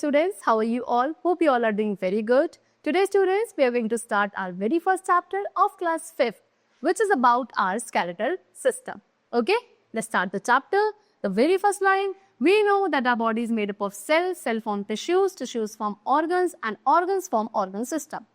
students, how are you all? Hope you all are doing very good. Today students, we are going to start our very first chapter of class 5th, which is about our skeletal system. Okay, let's start the chapter. The very first line, we know that our body is made up of cells, cell form tissues, tissues form organs, and organs form organ system.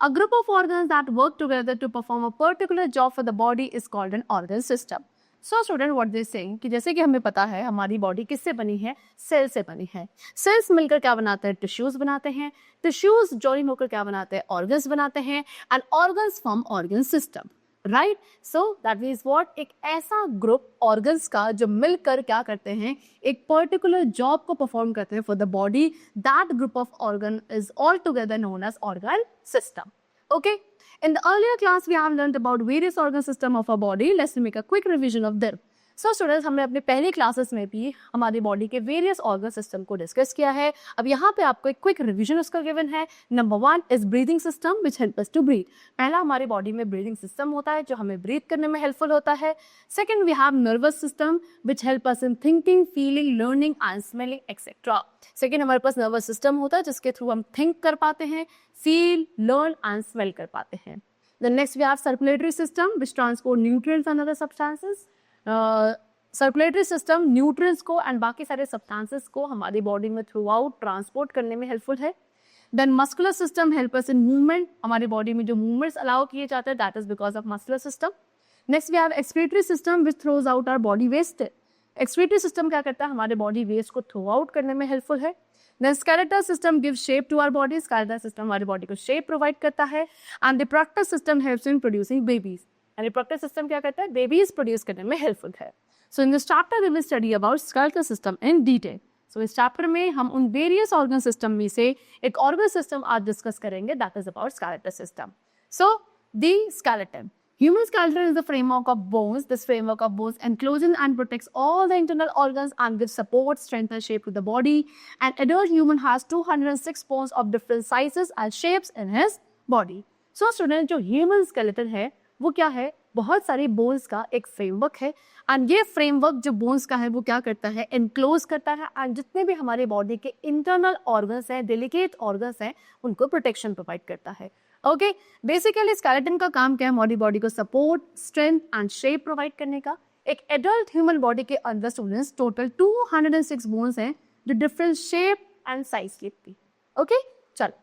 A group of organs that work together to perform a particular job for the body is called an organ system. So student, what they saying कि जैसे कि हमें पता है हमारी body किससे बनी है, सेल से बनी है. सेल्स मिलकर क्या बनाते हैं, टिश्यूज बनाते हैं. टिश्यूज जॉइन होकर क्या बनाते हैं, ऑर्गन्स बनाते हैं. And organs form organ system. Right, so that means what, एक ऐसा ग्रुप ऑर्गन्स का जो मिलकर क्या करते हैं, एक पर्टिकुलर जॉब को परफॉर्म करते हैं for the body. That group of organ is all together known as organ system. Okay, in the earlier class we have learned about various organ system of our body. Let's make a quick revision of them. So students, हमने अपने पहले classes में भी हमारी body के various organ system को discuss किया है. अब यहाँ पे आपको एक क्विक रिवीजन उसका गिवन है. Number 1 is breathing system which help us to breathe. पहला हमारी बॉडी में ब्रीदिंग सिस्टम होता है जो हमें ब्रीथ करने में हेल्पफुल होता है. Second, we have nervous system which help us in thinking, feeling, learning and smelling etcetera. Second, हमारे पास नर्वस सिस्टम होता है जिसके थ्रू हम थिंक कर पाते हैं, फील, लर्न एंड स्मेल कर पाते हैं. The next we have circulatory system which transport nutrients and other substances. Circulatory system nutrients को एंड बाकी सारे सब्सटेंसेस को हमारी बॉडी में थ्रू आउट ट्रांसपोर्ट करने में हेल्पफुल है. Then muscular system help us in movement. हमारी बॉडी में जो मूवमेंट्स अलाउ किए जाते हैं that is because of muscular system. Next we have excretory system which throws out our body waste. Excretory system क्या करता है, हमारे बॉडी वेस्ट को थ्रो आउट करने में हेल्पफुल है. Then skeletal system give shape to our body. Skeletal system हमारी body को शेप प्रोवाइड करता है. And reproductive system helps in producing babies. And reproductive system क्या करता है, बेबीज प्रोड्यूस करने में हेल्पफुल है. So in this chapter we will study about skeletal system in detail. So इस चैप्टर में हम उन वेरियस ऑर्गन सिस्टम में से एक ऑर्गन सिस्टम आज डिस्कस करेंगे that is about skeletal system. So the skeleton. Human skeleton is the framework of bones. This framework of bones encloses and protects all the internal organs and gives support, strength and shape to the body. An adult human has 206 bones of different sizes and shapes in his body. So students, जो human skeleton है वो क्या है, बहुत सारी bones का एक framework है. एंड ये फ्रेमवर्क जो बोन्स का है वो क्या करता है, एनक्लोज करता है एंड जितने भी हमारे बॉडी के इंटरनल ऑर्गन्स हैं, डेलिकेट ऑर्गन्स हैं, उनको प्रोटेक्शन प्रोवाइड करता है. ओके, बेसिकली स्केलेटन का काम क्या है, हमारी बॉडी को support, strength and shape provide करने का. एक एडल्ट ह्यूमन बॉडी के अंदर स्टूडेंट्स टोटल 206 बोन्स हैं जो डिफरेंट शेप एंड साइज की थी. ओके, चलो.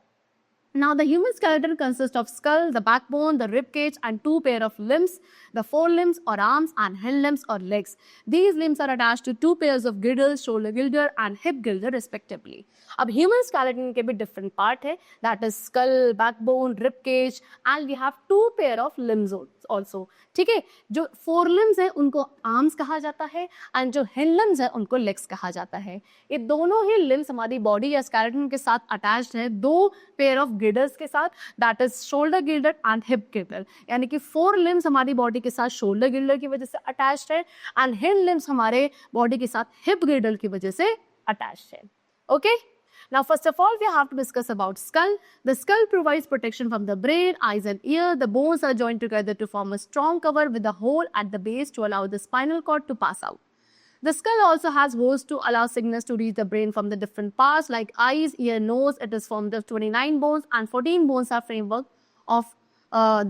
Now the human skeleton consists of skull, the backbone, the rib cage and 2 pair of limbs, the forelimbs or arms and hind limbs or legs. These limbs are attached to 2 pairs of girdles, shoulder girdle and hip girdle respectively. अब human skeleton के भी different part है, that is skull, backbone, rib cage and we have 2 pair of limbs also. ठीक है, जो forelimbs है उनको arms कहा जाता है and जो hind limbs है उनको legs कहा जाता है. ये दोनों ही limbs हमारी body या skeleton के साथ attached है 2 pair of गिल्डर्स के साथ, that is shoulder Gilder and hip Gilder. यानी कि 4 लिम्स हमारी बॉडी के साथ शोल्डर गिल्डर की वजह से अटैच्ड है एंड हिंड लिम्स हमारे बॉडी के साथ हिप गिल्डर की वजह से अटैच्ड है. Okay, now first of all we have to discuss about skull. The skull provides protection from the brain, eyes and ear. The bones are joined together to form a strong cover with a hole at the base to allow the spinal cord to pass out. The skull also has holes to allow signals to reach the brain from the different parts like eyes, ear, nose. It is formed of 29 bones and 14 bones are framework of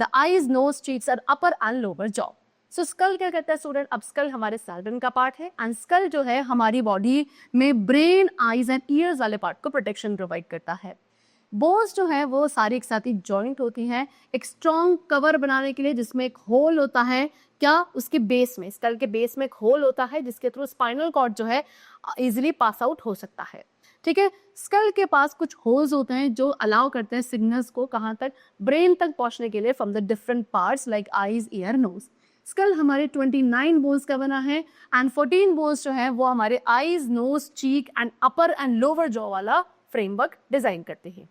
the eyes, nose, cheeks and upper and lower jaw. So skull क्या कहता है student, अब skull हमारे skeleton का part है and skull जो है हमारी बॉडी में ब्रेन, आईज एंड ईयर्स वाले पार्ट को प्रोटेक्शन प्रोवाइड करता है. बोन्स जो है वो सारी एक साथ ही जॉइंट होती हैं एक स्ट्रॉन्ग कवर बनाने के लिए जिसमें एक होल होता है, क्या उसके बेस में, स्कल के बेस में एक होल होता है जिसके थ्रू स्पाइनल कॉर्ड जो है इजीली पास आउट हो सकता है. ठीक है, स्कल के पास कुछ होल्स होते हैं जो अलाउ करते हैं सिग्नल्स को कहाँ तक, ब्रेन तक पहुंचने के लिए from the different parts like eyes, ear, nose. Skull हमारे 29 बोन्स का बना है एंड 14 बोन्स जो है वो हमारे eyes, nose, cheek and upper and lower jaw वाला फ्रेमवर्क डिजाइन करते हैं.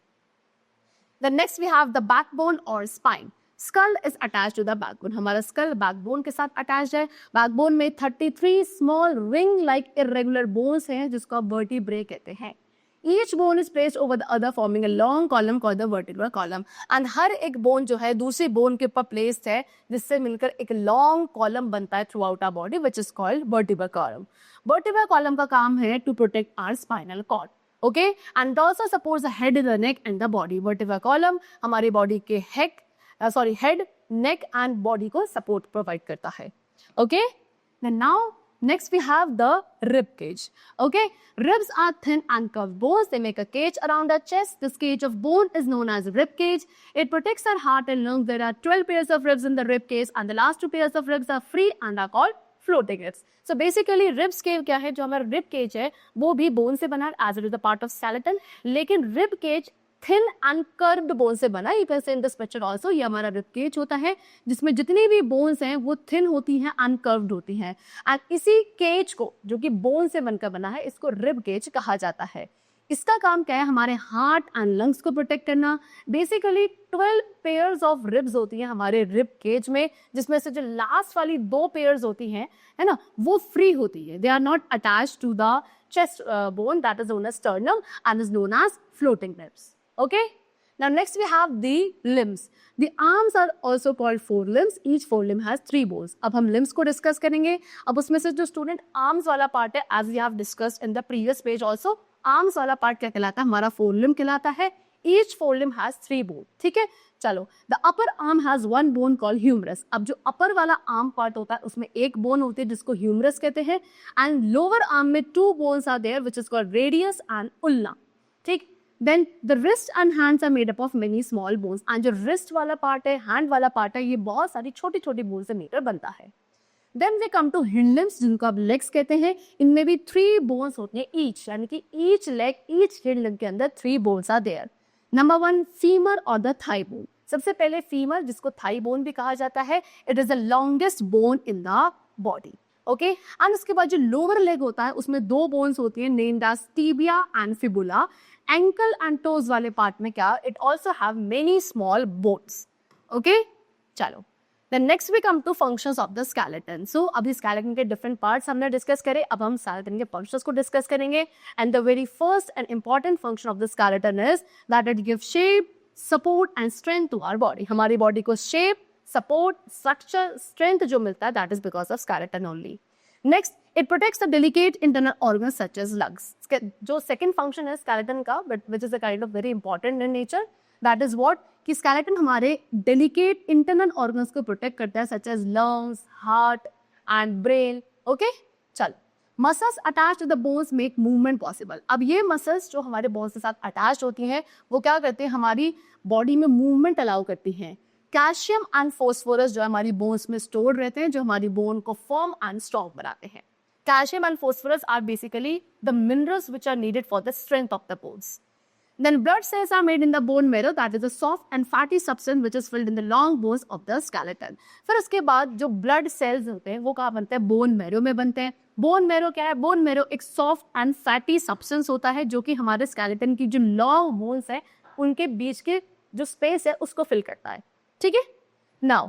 The next we have the backbone or spine. Skull is attached to the backbone. हमारा skull backbone के साथ attached है. Backbone में 33 small ring-like irregular bones हैं जिसको आप vertebrae कहते हैं. Each bone is placed over the other forming a long column called the vertebral column. And हर एक bone जो है दूसरी bone के ऊपर placed है जिससे मिलकर एक long column बनता है throughout our body which is called vertebral column. Vertebral column का काम है to protect our spinal cord. Okay, and also supports the head, the neck and the body. Vertebral column हमारी बॉडी के head, neck and body को support provide करता है. Okay, now next we have the rib cage. Okay, ribs are thin and curved bones. They make a cage around our chest. This cage of bone is known as rib cage. It protects our heart and lungs. There are 12 pairs of ribs in the rib cage, and the last 2 pairs of ribs are free and are called floating ribs. So basically ribs cage क्या है, जो हमारा rib cage है वो भी bone से बना है as it is a part of skeleton, लेकिन rib cage thin and curved bone से बना. You can see in this picture also, ये हमारा रिब केज होता है जिसमें जितनी भी बोन्स हैं वो थिन होती हैं एंड कर्व्ड होती हैं. एंड इसी केज को जो कि बोन से बनकर बना है इसको रिब केज कहा जाता है. इसका काम क्या है, हमारे हार्ट एंड लंग्स को प्रोटेक्ट करना. बेसिकली 12 पेयर्स ऑफ रिब्स होती हैं हमारे रिब केज में, जिसमें से जो लास्ट वाली 2 पेयर्स होती हैं, है ना, वो फ्री होती है. They are not attached to the chest bone that is known as sternum and is known as floating ribs. Okay, now next we have the limbs. The arms are also called forelimbs. Each forelimb has 3 bones. अब हम limbs को discuss करेंगे. अब उसमें से जो student arms वाला part है, as we have discussed in the previous page also, arms वाला पार्ट क्या कहलाता है, हमारा फोरलिम्ब कहलाता है. Each forelimb has 3 bones. ठीक है, चलो. The upper arm has 1 bone called humerus. अब जो अपर वाला आर्म पार्ट होता है उसमें एक बोन होती है जिसको ह्यूमरस कहते हैं. एंड लोअर आर्म में 2 bones are there which is called radius and ulna. ठीक. Then the wrist and hands are made up of many small bones. and जो wrist वाला पार्ट है, hand वाला पार्ट है, ये बहुत सारी छोटी छोटी बोन से मिलकर बनता है. Then we come to hind limbs, जिनको आप legs कहते हैं. इनमें भी 3 bones होते हैं each, यानी कि each leg, each hind limb के अंदर 3 bones are there. Number 1, femur or the thigh bone. सबसे पहले femur, जिसको thigh bone भी कहा जाता है, it is the longest bone in the body. Okay, and उसके बाद जो लोअर लेग होता है उसमें 2 बोन्स होती हैं named as tibia and fibula. Ankle and toes वाले पार्ट में क्या, it also have many small bones. Okay, चलो. Then next we come to functions of the skeleton. So अभी स्केलेटन के डिफरेंट पार्ट्स हमने डिस्कस करे, अब हम स्केलेटन के फंक्शंस को डिस्कस करेंगे. And the very first and important function of the skeleton is that it give shape, support and strength to our body. हमारी बॉडी को शेप, सपोर्ट, स्ट्रक्चर, स्ट्रेंथ जो मिलता है that is because of skeleton only. Next, it protects the delicate internal organs such as lungs. जो second function है skeleton का, but which is a kind of very important in nature, that is what, कि skeleton हमारे delicate internal organs को protect करता है such as lungs, heart and brain. Okay, चलो. Muscles attach to the bones make movement possible. अब ये muscles जो हमारे बोन्स के साथ अटैच होती हैं वो क्या करते हैं, हमारी बॉडी में मूवमेंट अलाउ करती हैं. कैल्शियम एंड फोस्फोरस जो हमारी बोन्स में स्टोर्ड रहते हैं, जो हमारी बोन को फर्म एंड स्ट्रॉन्ग बनाते हैं. Calcium and phosphorus are basically the minerals which are needed for the strength of the bones. Then blood cells are made in the bone marrow, that is a soft and fatty substance which is filled in the long bones of the skeleton. फिर उसके बाद जो blood cells होते हैं वो कहाँ बनते हैं, bone marrow में बनते हैं. Bone marrow क्या है, bone marrow एक soft and fatty substance होता है जो कि हमारे skeleton की जो long bones है उनके बीच के जो space है उसको fill करता है. ठीक है. Now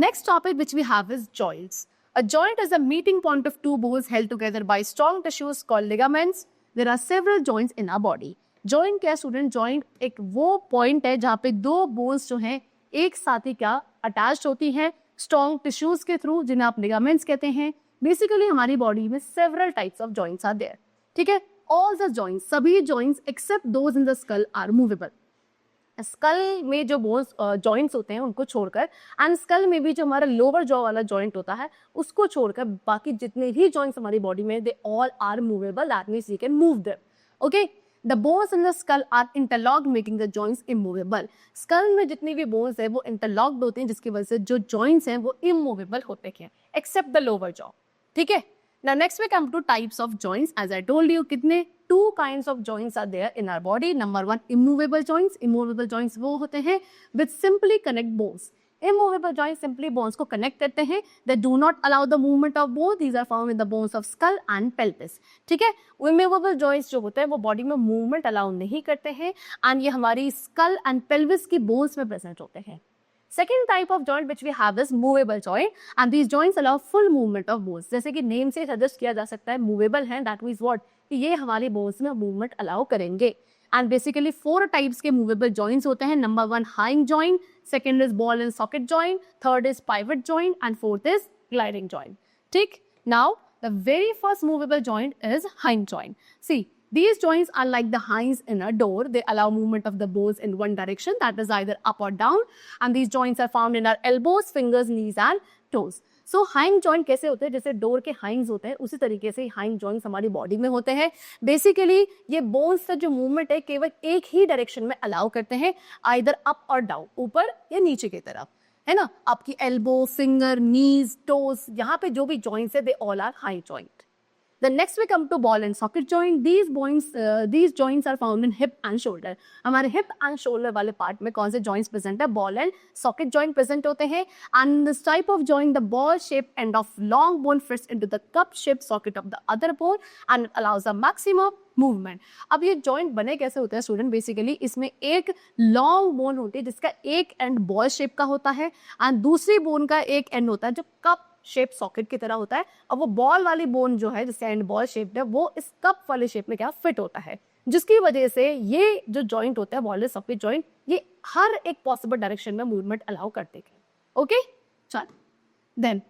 next topic which we have is joints. A joint is a meeting point of 2 bones held together by strong tissues called ligaments. There are several joints in our body. Joint क्या student, joint एक वो point है जहाँ पे 2 bones जो हैं एक साथ ही क्या attached होती हैं strong tissues के through, जिन्हें आप ligaments कहते हैं. Basically हमारी body में several types of joints are there. ठीक है. All the joints, सभी joints except those in the skull are movable. Skull में जो बोन्स जॉइंट्स होते हैं उनको छोड़कर, एंड स्कल में भी जो हमारा लोअर जॉ वाला जॉइंट होता है उसको छोड़कर बाकी जितने भी जॉइंट्स हमारी बॉडी में they all are movable, that means you can move them. Okay, the bones in the skull are interlocked making the joints immovable. Skull में जितनी भी बोन्स है वो इंटरलॉक्ड होते हैं जिसकी वजह से जो जॉइंट्स हैं वो इमूवेबल होते हैं एक्सेप्ट द लोअर जॉ. ठीक है. Now next we come to types of joints. As I told you, कितने 2 kinds of joints are there in our body. Number 1, immovable joints. Immovable joints वो होते हैं which simply connect bones. Immovable joints simply bones को connect करते हैं. They do not allow the movement of bones. These are found in the bones of skull and pelvis. ठीक है. Immovable joints जो होते हैं वो body में movement allow नहीं करते हैं and ये हमारी skull and pelvis की bones में present होते हैं. Second type of joint which we have is movable joint, and these joints allow full movement of bones. जैसे कि नेम से सजेस्ट किया जा सकता है movable है, that means what, कि ये हमारी bones में movement allow करेंगे. And basically 4 types के movable joints होते हैं. Number 1, hinge joint, second is ball and socket joint, third is pivot joint, and fourth is gliding joint. ठीक. Now the very first movable joint is hinge joint. See, These joints are like the hinge in a door. They allow movement of the bones in one direction, that is either up or down. And these joints are found in our elbows, fingers, knees and toes. So hinge joint कैसे होते हैं? जैसे door के hinges होते हैं, उसी तरीके से hinge joints हमारी बॉडी में होते हैं. बेसिकली ये बोन्स का जो मूवमेंट है केवल एक ही डायरेक्शन में अलाउ करते हैं, आइदर अप और डाउन, ऊपर या नीचे की तरफ, है ना. आपकी एल्बो, फिंगर, नीज, टोज, यहाँ पे जो भी जॉइंट्स है, they all are hinge joint. Then next we come to ball and socket joint. These joints are found in hip and shoulder. हमारे hip and shoulder वाले part में कौन से joints present है? Ball and socket joint present होते हैं. And this type of joint, the ball shaped end of long bone fits into the cup shaped socket of the other bone and allows a maximum movement. अब ये joint बने कैसे होते हैं student? Basically इसमें एक लॉन्ग बोन होती है जिसका एक एंड बॉल शेप का होता है एंड दूसरी बोन का एक एंड होता है जो कप शेप सॉकेट की तरह होता है. अब वो बॉल वाली बोन जो है जिसका एंड बॉल शेप है वो इस कप वाले शेप में क्या फिट होता है, जिसकी वजह से ये जो जॉइंट होता है बॉल एंड सॉकेट जॉइंट, ये हर एक पॉसिबल डायरेक्शन में मूवमेंट अलाउ करते हैं. ओके, चल. Then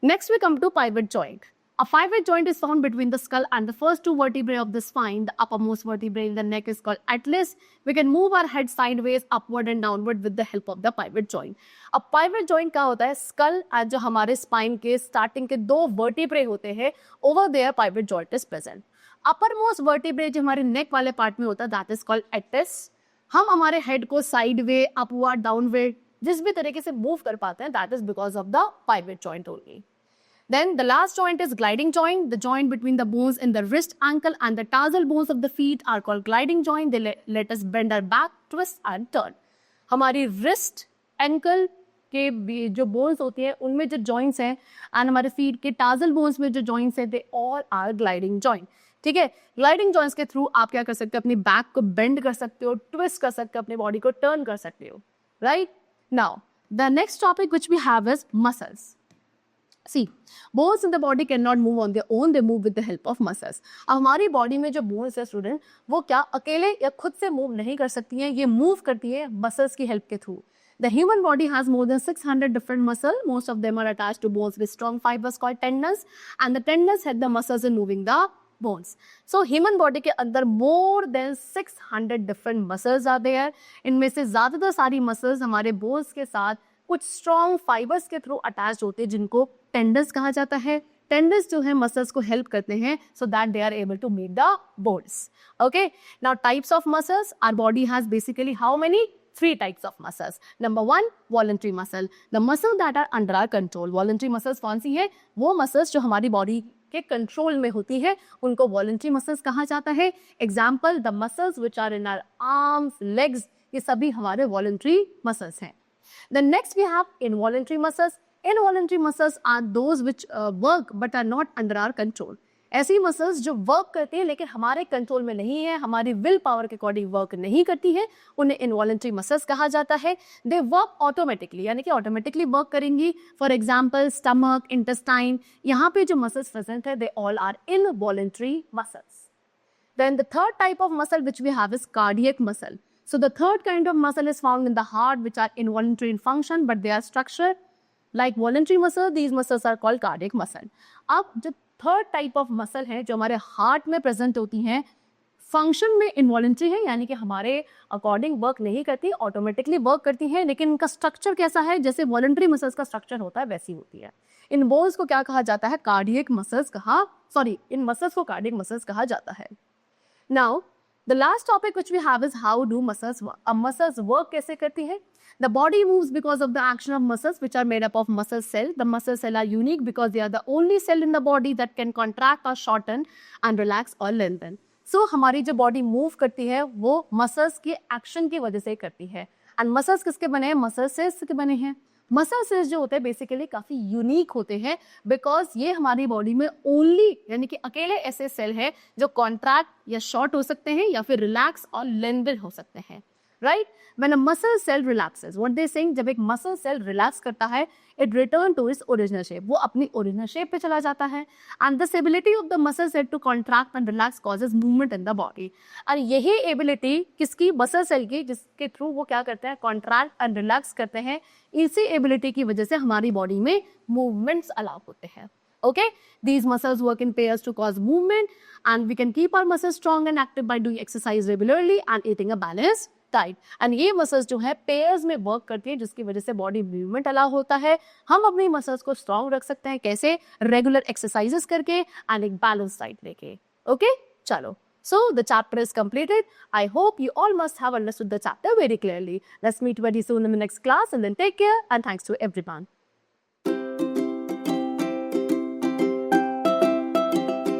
next we come to pivot joint. A pivot joint is found between the skull and the first two vertebrae of the spine. The uppermost vertebrae in the neck is called atlas. We can move our head sideways, upward and downward with the help of the pivot joint. अब pivot joint क्या होता है? Skull और जो हमारे spine के starting के दो vertebrae होते हैं, over there pivot joint is present. Uppermost vertebrae जो हमारे neck वाले part में होता है, that is called atlas. हम हमारे head को sideway, upward, downward जिस भी तरीके से move कर पाते हैं, that is because of the pivot joint only. Then the last joint is gliding joint. The joint between the bones in the wrist, ankle and the tarsal bones of the feet are called gliding joint. They let us bend our back, twist and turn. हमारी wrist, ankle के जो bones होती है उनमें जो joints हैं and हमारे feet के tarsal bones में जो joints हैं, they all are gliding joint. ठीक है, ग्लाइडिंग जॉइंट्स के थ्रू आप क्या कर सकते हो? अपनी बैक को बेंड कर सकते हो, ट्विस्ट कर सकते हो, अपनी बॉडी को टर्न कर सकते हो. Right now the next topic which we have is muscles. See, bones in the body cannot move on their own, they move with the help of muscles. अब हमारी बॉडी में जो बोन्स है student, वो क्या अकेले या खुद से मूव नहीं कर सकती हैं, ये मूव करती है मसल्स की हेल्प के through. The human body has more than 600 different muscles. Most of them are attached to bones with strong fibers called tendons, and the tendons help the muscles in moving the bones. So human body के अंदर more than 600 different muscles are there. इनमें से ज़्यादातर सारी muscles हमारे bones के साथ कुछ स्ट्रॉन्ग फाइबर्स के थ्रू अटैच होते हैं जिनको टेंडन्स कहा जाता है. टेंडन्स जो है मसल्स को हेल्प करते हैं so that they are able to make the bones. Okay, now types of muscles. Our body has basically how many? 3 types of muscles. Number 1, voluntary muscle. The muscle that are under our control. Voluntary muscles कौन सी है? वो muscles जो हमारी body के control में होती है उनको voluntary muscles कहा जाता है. Example, the muscles which are in our arms, legs, ये सभी हमारे voluntary muscles हैं. Then next we have involuntary muscles. Involuntary muscles are those which work but are not under our control. ऐसी muscles जो work करती है लेकिन हमारे कंट्रोल में नहीं है, हमारी विल पावर के अकॉर्डिंग वर्क नहीं करती है, उन्हें इनवॉलंटरी मसल्स कहा जाता है. दे वर्क ऑटोमेटिकली, यानी कि ऑटोमेटिकली वर्क करेंगी. फॉर एग्जांपल स्टमक, इंटेस्टाइन, यहाँ पे जो मसल्स प्रेजेंट है they all are involuntary muscles. Then the third type of muscle which we have is cardiac muscle. So the third kind of muscle is found in the heart, which are involuntary in function, but they are structured like voluntary muscle. These muscles are called cardiac muscle. अब जो third type of muscle है जो हमारे heart में present होती हैं, function में involuntary है, यानी कि हमारे अकॉर्डिंग वर्क नहीं करती, ऑटोमेटिकली वर्क करती है, लेकिन इनका स्ट्रक्चर कैसा है? जैसे वॉलंटरी मसल्स का स्ट्रक्चर होता है वैसी होती है. इन बोन्स को क्या कहा जाता है? कार्डियक मसल्स कहा, सॉरी, इन मसल्स को कार्डियक मसल्स कहा जाता है. Now the last topic which we have is how do muscles work. अब muscles work कैसे करती है? The body moves because of the action of muscles which are made up of muscle cells. The muscle cells are unique because they are the only cell in the body that can contract or shorten and relax or lengthen. So हमारी जो body move करती है वो muscles के action की वजह से करती है. And muscles किसके बने हैं? muscle cells के बने हैं. मसल सेल्स जो होते हैं बेसिकली काफ़ी यूनिक होते हैं बिकॉज ये हमारी बॉडी में ओनली, यानी कि अकेले ऐसे सेल हैं जो कॉन्ट्रैक्ट या शॉर्ट हो सकते हैं या फिर रिलैक्स और लेंथन हो सकते हैं. Right, when a muscle cell relaxes, what they saying, जब एक मसल सेल रिलैक्स करता है it return to its original shape, वो अपनी ओरिजिनल शेप पे चला जाता है. And this ability of the muscle cell to contract and relax causes movement in the body. और यही एबिलिटी किसकी? मसल सेल की, जिसके थ्रू वो क्या करते हैं? कॉन्ट्रैक्ट एंड रिलैक्स करते हैं. इसी एबिलिटी की वजह से हमारी बॉडी में मूवमेंट्स अलाउ होते हैं. Okay, these muscles work in pairs to cause movement, and we can keep our muscles strong and active by doing exercise regularly and eating a balanced diet. And ये muscles जो है pairs में work करती है, जिसकी वजह से body movement allow होता है. हम अपनी मसल्स को स्ट्रॉन्ग रख सकते हैं कैसे? रेगुलर एक्सरसाइजेस करके एंड एक बैलेंस डाइट लेके. ओके, चलो. So the chapter is completed. I hope you all must have understood the chapter very clearly. Let's meet very soon in the next class, and then take care and thanks to everyone.